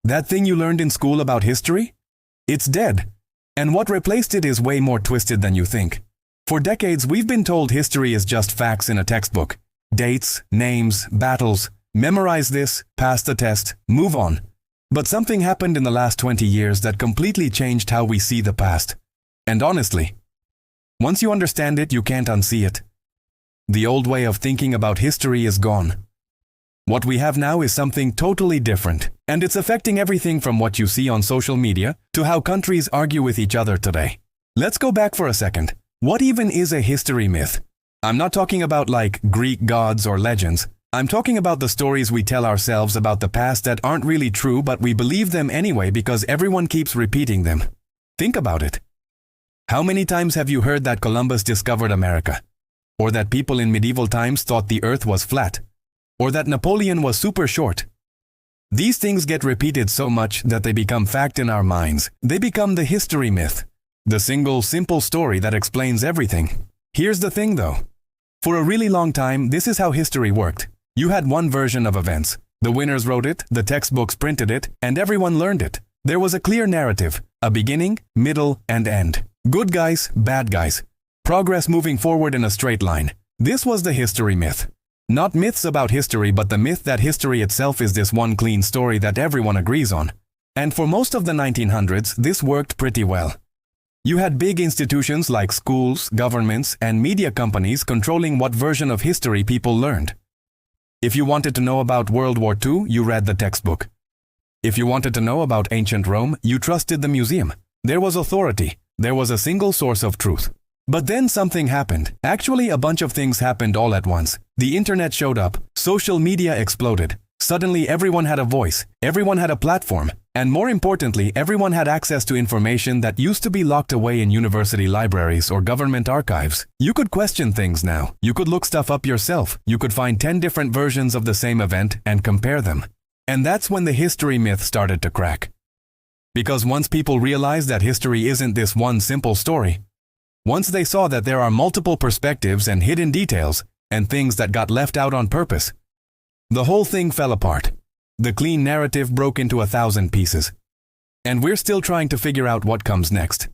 That thing you learned in school about history? It's dead. And what replaced it is way more twisted than you think. For decades, we've been told history is just facts in a textbook. Dates, names, battles. Memorize this, pass the test, move on. But something happened in the last 20 years that completely changed how we see the past. And honestly, once you understand it, you can't unsee it. The old way of thinking about history is gone. What we have now is something totally different, and it's affecting everything from what you see on social media to how countries argue with each other today. Let's go back for a second. What even is a history myth? I'm not talking about like Greek gods or legends. I'm talking about the stories we tell ourselves about the past that aren't really true, but we believe them anyway because everyone keeps repeating them. Think about it. How many times have you heard that Columbus discovered America? Or that people in medieval times thought the earth was flat? Or that Napoleon was super short? These things get repeated so much that they become fact in our minds. They become the history myth. The single, simple story that explains everything. Here's the thing though. For a really long time, this is how history worked. You had one version of events. The winners wrote it, the textbooks printed it, and everyone learned it. There was a clear narrative, a beginning, middle, and end. Good guys, bad guys. Progress moving forward in a straight line. This was the history myth. Not myths about history, but the myth that history itself is this one clean story that everyone agrees on. And for most of the 1900s, this worked pretty well. You had big institutions like schools, governments, and media companies controlling what version of history people learned. If you wanted to know about World War II, you read the textbook. If you wanted to know about ancient Rome, you trusted the museum. There was authority. There was a single source of truth. But then something happened. Actually, a bunch of things happened all at once. The internet showed up. Social media exploded. Suddenly, everyone had a voice. Everyone had a platform. And more importantly, everyone had access to information that used to be locked away in university libraries or government archives. You could question things now. You could look stuff up yourself. You could find 10 different versions of the same event and compare them. And that's when the history myth started to crack. Because once people realized that history isn't this one simple story, once they saw that there are multiple perspectives and hidden details and things that got left out on purpose, the whole thing fell apart. The clean narrative broke into 1,000 pieces. And we're still trying to figure out what comes next.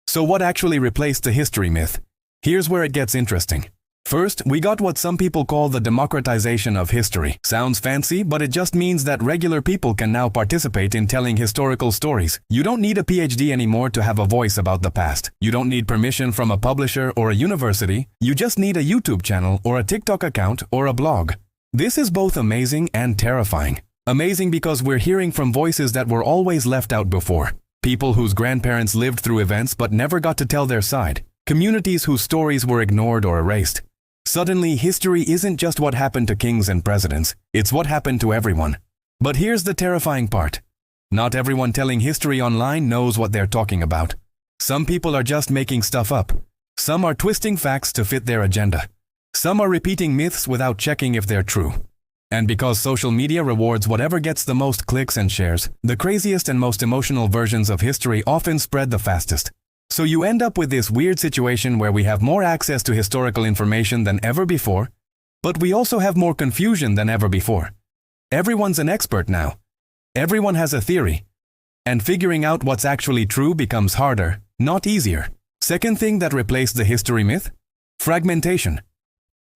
So what actually replaced the history myth? Here's where it gets interesting. First, we got what some people call the democratization of history. Sounds fancy, but it just means that regular people can now participate in telling historical stories. You don't need a PhD anymore to have a voice about the past. You don't need permission from a publisher or a university. You just need a YouTube channel or a TikTok account or a blog. This is both amazing and terrifying. Amazing because we're hearing from voices that were always left out before. People whose grandparents lived through events but never got to tell their side. Communities whose stories were ignored or erased. Suddenly, history isn't just what happened to kings and presidents, it's what happened to everyone. But here's the terrifying part. Not everyone telling history online knows what they're talking about. Some people are just making stuff up. Some are twisting facts to fit their agenda. Some are repeating myths without checking if they're true. And because social media rewards whatever gets the most clicks and shares, the craziest and most emotional versions of history often spread the fastest. So you end up with this weird situation where we have more access to historical information than ever before, but we also have more confusion than ever before. Everyone's an expert now. Everyone has a theory. And figuring out what's actually true becomes harder, not easier. Second thing that replaced the history myth? Fragmentation.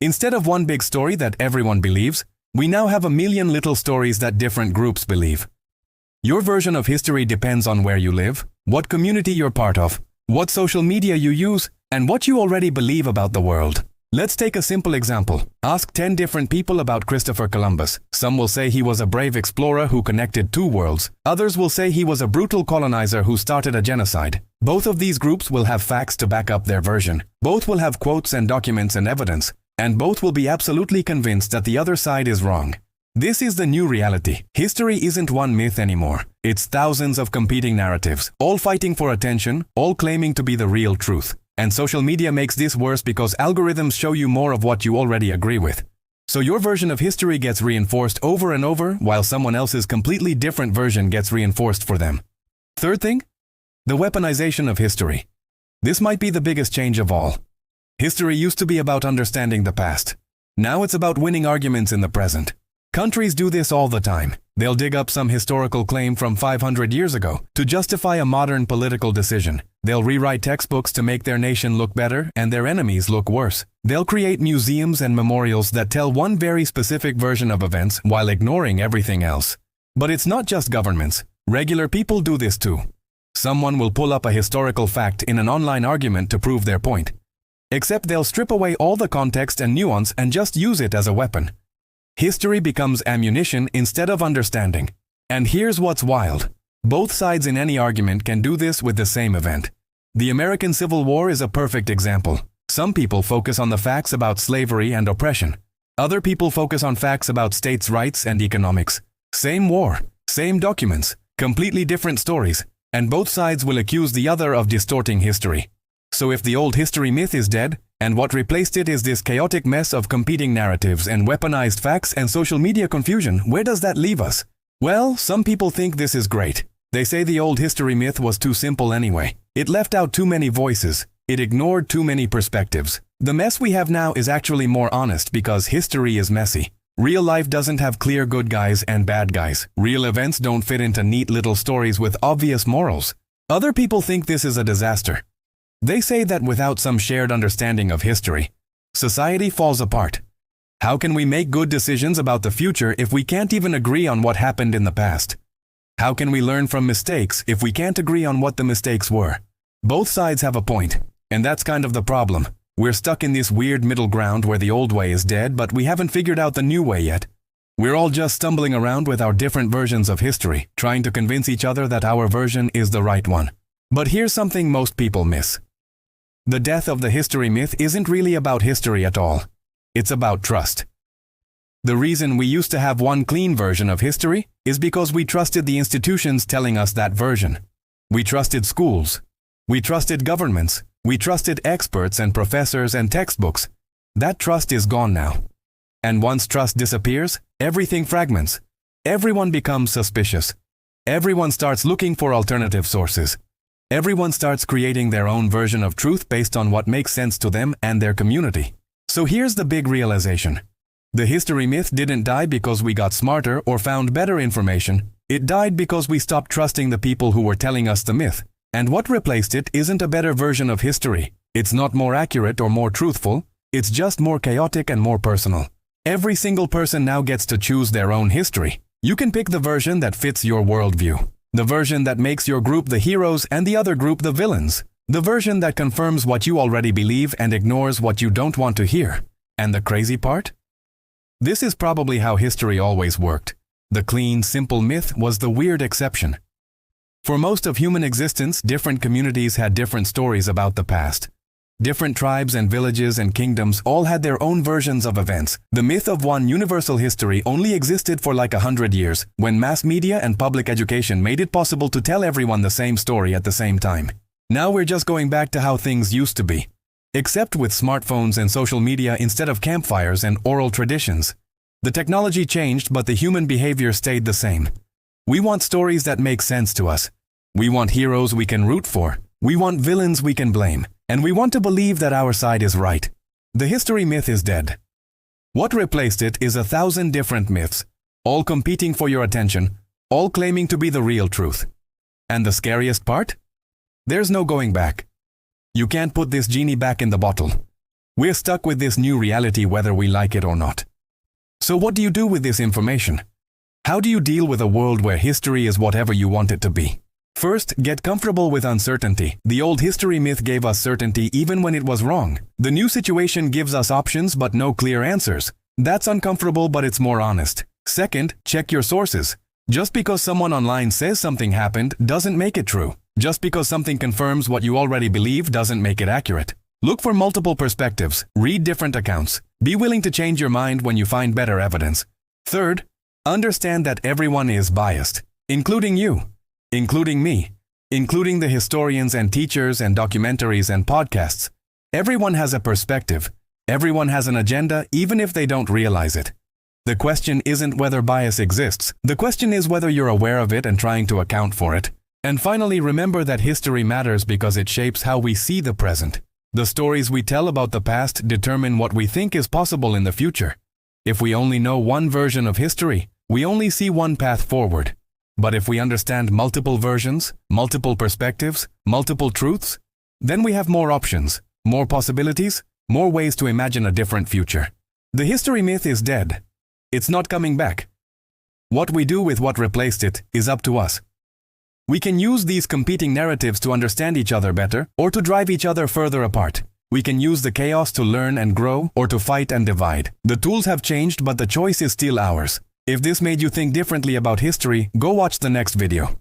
Instead of one big story that everyone believes, we now have a million little stories that different groups believe. Your version of history depends on where you live, what community you're part of, what social media you use, and what you already believe about the world. Let's take a simple example. Ask 10 different people about Christopher Columbus. Some will say he was a brave explorer who connected two worlds. Others will say he was a brutal colonizer who started a genocide. Both of these groups will have facts to back up their version. Both will have quotes and documents and evidence. And both will be absolutely convinced that the other side is wrong. This is the new reality. History isn't one myth anymore. It's thousands of competing narratives, all fighting for attention, all claiming to be the real truth. And social media makes this worse because algorithms show you more of what you already agree with. So your version of history gets reinforced over and over, while someone else's completely different version gets reinforced for them. Third thing? The weaponization of history. This might be the biggest change of all. History used to be about understanding the past. Now it's about winning arguments in the present. Countries do this all the time. They'll dig up some historical claim from 500 years ago to justify a modern political decision. They'll rewrite textbooks to make their nation look better and their enemies look worse. They'll create museums and memorials that tell one very specific version of events while ignoring everything else. But it's not just governments. Regular people do this too. Someone will pull up a historical fact in an online argument to prove their point. Except they'll strip away all the context and nuance and just use it as a weapon. History becomes ammunition instead of understanding. And here's what's wild. Both sides in any argument can do this with the same event. The American Civil War is a perfect example. Some people focus on the facts about slavery and oppression. Other people focus on facts about states' rights and economics. Same war, same documents, completely different stories, and both sides will accuse the other of distorting history. So if the old history myth is dead, and what replaced it is this chaotic mess of competing narratives and weaponized facts and social media confusion, where does that leave us? Well, some people think this is great. They say the old history myth was too simple anyway. It left out too many voices. It ignored too many perspectives. The mess we have now is actually more honest because history is messy. Real life doesn't have clear good guys and bad guys. Real events don't fit into neat little stories with obvious morals. Other people think this is a disaster. They say that without some shared understanding of history, society falls apart. How can we make good decisions about the future if we can't even agree on what happened in the past? How can we learn from mistakes if we can't agree on what the mistakes were? Both sides have a point, and that's kind of the problem. We're stuck in this weird middle ground where the old way is dead, but we haven't figured out the new way yet. We're all just stumbling around with our different versions of history, trying to convince each other that our version is the right one. But here's something most people miss. The death of the history myth isn't really about history at all. It's about trust. The reason we used to have one clean version of history is because we trusted the institutions telling us that version. We trusted schools. We trusted governments. We trusted experts and professors and textbooks. That trust is gone now. And once trust disappears, everything fragments. Everyone becomes suspicious. Everyone starts looking for alternative sources. Everyone starts creating their own version of truth based on what makes sense to them and their community. So here's the big realization. The history myth didn't die because we got smarter or found better information. It died because we stopped trusting the people who were telling us the myth. And what replaced it isn't a better version of history. It's not more accurate or more truthful. It's just more chaotic and more personal. Every single person now gets to choose their own history. You can pick the version that fits your worldview. The version that makes your group the heroes and the other group the villains. The version that confirms what you already believe and ignores what you don't want to hear. And the crazy part? This is probably how history always worked. The clean, simple myth was the weird exception. For most of human existence, different communities had different stories about the past. Different tribes and villages and kingdoms all had their own versions of events. The myth of one universal history only existed for like 100 years, when mass media and public education made it possible to tell everyone the same story at the same time. Now we're just going back to how things used to be. Except with smartphones and social media instead of campfires and oral traditions. The technology changed, but the human behavior stayed the same. We want stories that make sense to us. We want heroes we can root for. We want villains we can blame. And we want to believe that our side is right. The history myth is dead. What replaced it is 1,000 different myths, all competing for your attention, all claiming to be the real truth. And the scariest part? There's no going back. You can't put this genie back in the bottle. We're stuck with this new reality whether we like it or not. So what do you do with this information? How do you deal with a world where history is whatever you want it to be? First, get comfortable with uncertainty. The old history myth gave us certainty even when it was wrong. The new situation gives us options but no clear answers. That's uncomfortable, but it's more honest. Second, check your sources. Just because someone online says something happened doesn't make it true. Just because something confirms what you already believe doesn't make it accurate. Look for multiple perspectives. Read different accounts. Be willing to change your mind when you find better evidence. Third, understand that everyone is biased, including you. Including me, including the historians and teachers and documentaries and podcasts. Everyone has a perspective. Everyone has an agenda, even if they don't realize it. The question isn't whether bias exists. The question is whether you're aware of it and trying to account for it. And finally, remember that history matters because it shapes how we see the present. The stories we tell about the past determine what we think is possible in the future. If we only know one version of history, we only see one path forward. But if we understand multiple versions, multiple perspectives, multiple truths, then we have more options, more possibilities, more ways to imagine a different future. The history myth is dead. It's not coming back. What we do with what replaced it is up to us. We can use these competing narratives to understand each other better or to drive each other further apart. We can use the chaos to learn and grow or to fight and divide. The tools have changed, but the choice is still ours. If this made you think differently about history, go watch the next video.